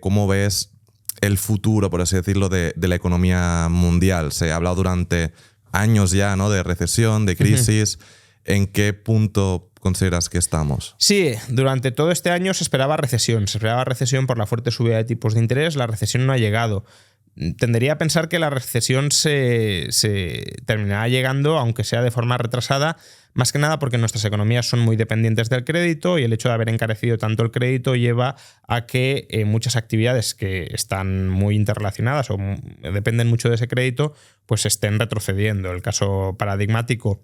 ¿Cómo ves el futuro, por así decirlo, de la economía mundial? Se ha hablado durante años ya, ¿no?, de recesión, de crisis. ¿En qué punto consideras que estamos? Sí, durante todo este año se esperaba recesión. Se esperaba recesión por la fuerte subida de tipos de interés. La recesión no ha llegado. Tendería a pensar que la recesión se terminará llegando, aunque sea de forma retrasada, más que nada porque nuestras economías son muy dependientes del crédito y el hecho de haber encarecido tanto el crédito lleva a que muchas actividades que están muy interrelacionadas o dependen mucho de ese crédito, pues estén retrocediendo. El caso paradigmático,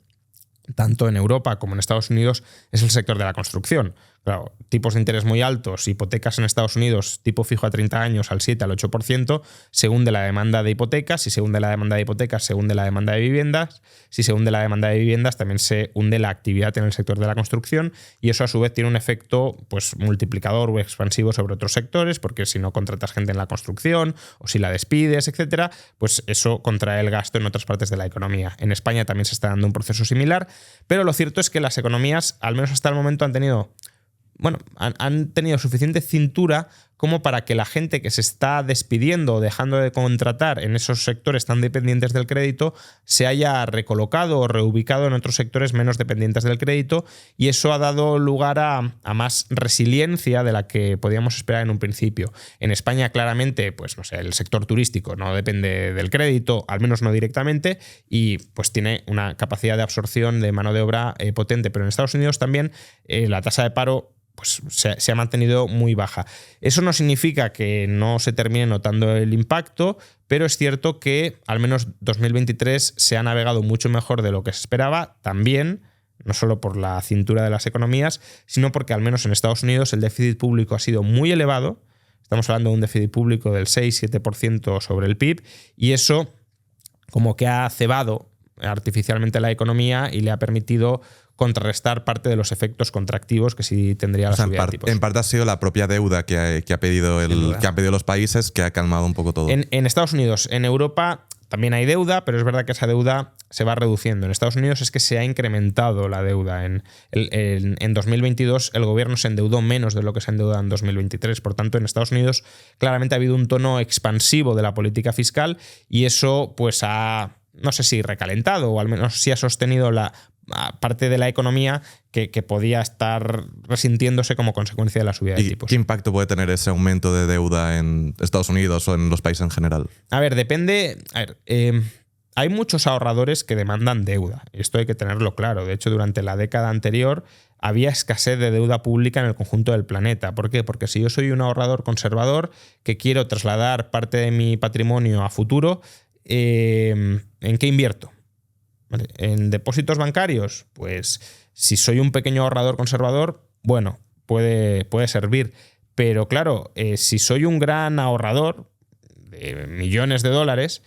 tanto en Europa como en Estados Unidos, es el sector de la construcción. Claro, tipos de interés muy altos, hipotecas en Estados Unidos, tipo fijo a 30 años al 7 al 8%, se hunde la demanda de hipotecas. Si se hunde la demanda de hipotecas, se hunde la demanda de viviendas. Si se hunde la demanda de viviendas, también se hunde la actividad en el sector de la construcción, y eso a su vez tiene un efecto, pues, multiplicador o expansivo sobre otros sectores, porque si no contratas gente en la construcción o si la despides, etcétera, pues eso contrae el gasto en otras partes de la economía. En España también se está dando un proceso similar, pero lo cierto es que las economías, al menos hasta el momento, han tenido suficiente cintura como para que la gente que se está despidiendo o dejando de contratar en esos sectores tan dependientes del crédito se haya recolocado o reubicado en otros sectores menos dependientes del crédito, y eso ha dado lugar a más resiliencia de la que podíamos esperar en un principio. En España, claramente, pues no sé, el sector turístico no depende del crédito, al menos no directamente, y pues tiene una capacidad de absorción de mano de obra potente, pero en Estados Unidos también la tasa de paro pues se ha mantenido muy baja. Eso no significa que no se termine notando el impacto, pero es cierto que al menos 2023 se ha navegado mucho mejor de lo que se esperaba, también, no solo por la cintura de las economías, sino porque al menos en Estados Unidos el déficit público ha sido muy elevado. Estamos hablando de un déficit público del 6-7% sobre el PIB, y eso como que ha cebado artificialmente la economía y le ha permitido contrarrestar parte de los efectos contractivos que sí tendría la subida de tipos. En parte ha sido la propia deuda que han pedido los países, que ha calmado un poco todo. En Estados Unidos. En Europa también hay deuda, pero es verdad que esa deuda se va reduciendo. En Estados Unidos es que se ha incrementado la deuda. En 2022 el gobierno se endeudó menos de lo que se ha endeudado en 2023. Por tanto, en Estados Unidos claramente ha habido un tono expansivo de la política fiscal, y eso pues ha, no sé si recalentado, o al menos sí ha sostenido la parte de la economía que podía estar resintiéndose como consecuencia de la subida de tipos. ¿Qué impacto puede tener ese aumento de deuda en Estados Unidos o en los países en general? A ver, depende. Hay muchos ahorradores que demandan deuda. Esto hay que tenerlo claro. De hecho, durante la década anterior había escasez de deuda pública en el conjunto del planeta. ¿Por qué? Porque si yo soy un ahorrador conservador que quiero trasladar parte de mi patrimonio a futuro, ¿en qué invierto? ¿Vale? ¿En depósitos bancarios? Pues si soy un pequeño ahorrador conservador, bueno, puede servir. Pero claro, si soy un gran ahorrador de millones de dólares,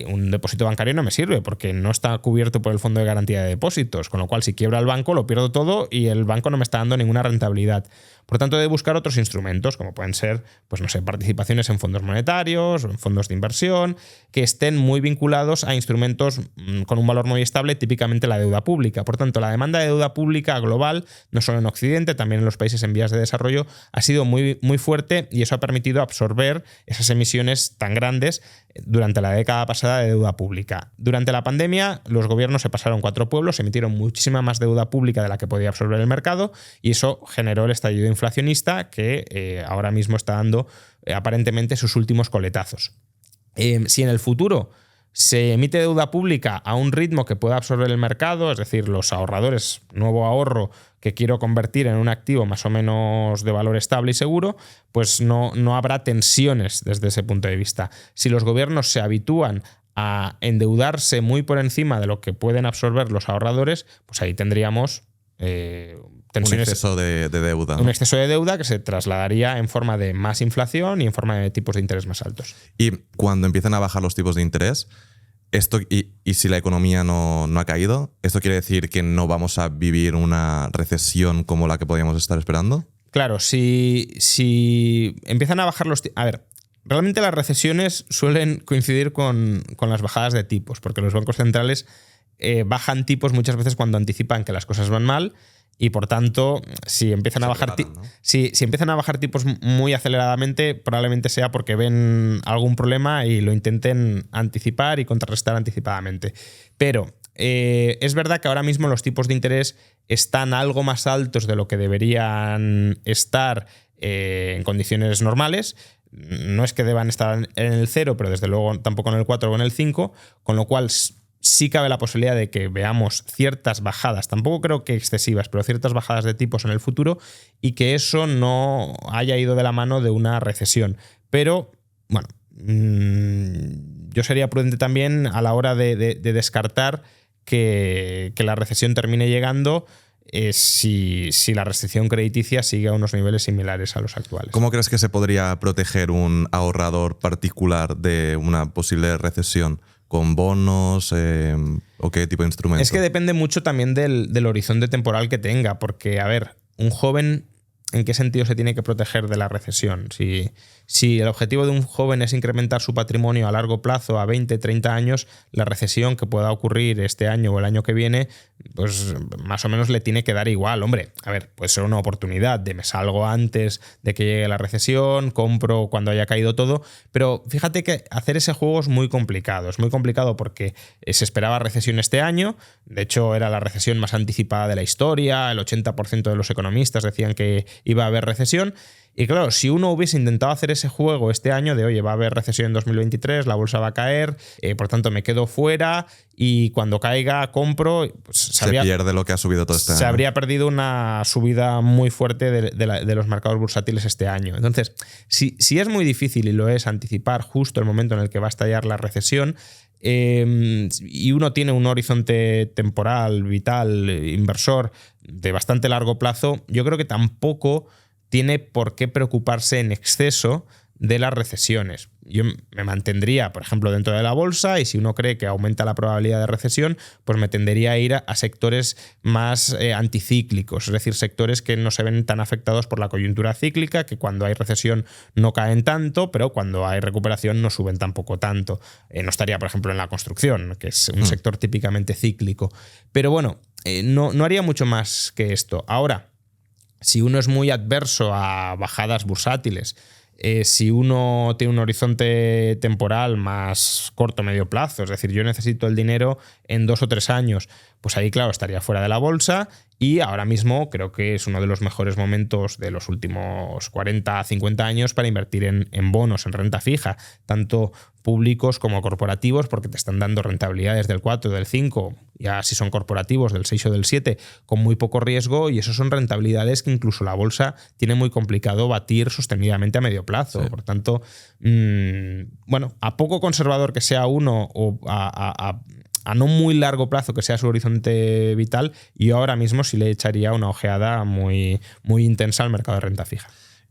un depósito bancario no me sirve porque no está cubierto por el Fondo de Garantía de Depósitos, con lo cual si quiebra el banco lo pierdo todo y el banco no me está dando ninguna rentabilidad. Por tanto, he de buscar otros instrumentos, como pueden ser, pues no sé, participaciones en fondos monetarios o en fondos de inversión, que estén muy vinculados a instrumentos con un valor muy estable, típicamente la deuda pública. Por tanto, la demanda de deuda pública global, no solo en Occidente, también en los países en vías de desarrollo, ha sido muy, muy fuerte, y eso ha permitido absorber esas emisiones tan grandes durante la década pasada de deuda pública. Durante la pandemia, los gobiernos se pasaron 4 pueblos, emitieron muchísima más deuda pública de la que podía absorber el mercado, y eso generó el estallido inflacionista que ahora mismo está dando aparentemente sus últimos coletazos. Si en el futuro se emite deuda pública a un ritmo que pueda absorber el mercado, es decir, los ahorradores, nuevo ahorro que quiero convertir en un activo más o menos de valor estable y seguro, pues no habrá tensiones desde ese punto de vista. Si los gobiernos se habitúan a endeudarse muy por encima de lo que pueden absorber los ahorradores, pues ahí tendríamos tensiones, un exceso de deuda, ¿no? Un exceso de deuda que se trasladaría en forma de más inflación y en forma de tipos de interés más altos. Y cuando empiezan a bajar los tipos de interés, y si la economía no ha caído, ¿esto quiere decir que no vamos a vivir una recesión como la que podíamos estar esperando? Claro, si empiezan a bajar los tipos... A ver, realmente las recesiones suelen coincidir con las bajadas de tipos, porque los bancos centrales bajan tipos muchas veces cuando anticipan que las cosas van mal, y por tanto, si empiezan a bajar preparan, ¿no? si empiezan a bajar tipos muy aceleradamente, probablemente sea porque ven algún problema y lo intenten anticipar y contrarrestar anticipadamente. Pero es verdad que ahora mismo los tipos de interés están algo más altos de lo que deberían estar en condiciones normales. No es que deban estar en el 0, pero desde luego tampoco en el 4 o en el 5, con lo cual sí cabe la posibilidad de que veamos ciertas bajadas, tampoco creo que excesivas, pero ciertas bajadas de tipos en el futuro y que eso no haya ido de la mano de una recesión. Pero, bueno, yo sería prudente también a la hora de descartar que la recesión termine llegando si la restricción crediticia sigue a unos niveles similares a los actuales. ¿Cómo crees que se podría proteger un ahorrador particular de una posible recesión? ¿Con bonos o qué tipo de instrumentos? Es que depende mucho también del horizonte temporal que tenga, porque, a ver, un joven, ¿en qué sentido se tiene que proteger de la recesión? Si el objetivo de un joven es incrementar su patrimonio a largo plazo, a 20, 30 años, la recesión que pueda ocurrir este año o el año que viene, pues más o menos le tiene que dar igual. Hombre, a ver, puede ser una oportunidad de me salgo antes de que llegue la recesión, compro cuando haya caído todo, pero fíjate que hacer ese juego es muy complicado. Es muy complicado porque se esperaba recesión este año, de hecho era la recesión más anticipada de la historia, el 80% de los economistas decían que iba a haber recesión. Y claro, si uno hubiese intentado hacer ese juego este año de, oye, va a haber recesión en 2023, la bolsa va a caer, por tanto me quedo fuera y cuando caiga compro, pues se pierde lo que ha subido todo este año. Se habría perdido una subida muy fuerte de los mercados bursátiles este año. Entonces, si es muy difícil, y lo es, anticipar justo el momento en el que va a estallar la recesión, y uno tiene un horizonte temporal, vital, inversor de bastante largo plazo, yo creo que tampoco tiene por qué preocuparse en exceso de las recesiones. Yo me mantendría, por ejemplo, dentro de la bolsa, y si uno cree que aumenta la probabilidad de recesión, pues me tendería a ir a sectores más anticíclicos, es decir, sectores que no se ven tan afectados por la coyuntura cíclica, que cuando hay recesión no caen tanto, pero cuando hay recuperación no suben tampoco tanto. No estaría, por ejemplo, en la construcción, que es un sector típicamente cíclico. Pero bueno, no haría mucho más que esto. Ahora, si uno es muy adverso a bajadas bursátiles, si uno tiene un horizonte temporal más corto, medio plazo, es decir, yo necesito el dinero en 2 o 3 años, pues ahí, claro, estaría fuera de la bolsa, y ahora mismo creo que es uno de los mejores momentos de los últimos 40 a 50 años para invertir en bonos, en renta fija, tanto públicos como corporativos, porque te están dando rentabilidades del 4, del 5, ya si son corporativos del 6 o del 7, con muy poco riesgo, y eso son rentabilidades que incluso la bolsa tiene muy complicado batir sostenidamente a medio plazo. Sí. Por tanto, bueno, a poco conservador que sea uno o a no muy largo plazo que sea su horizonte vital, yo ahora mismo sí le echaría una ojeada muy, muy intensa al mercado de renta fija.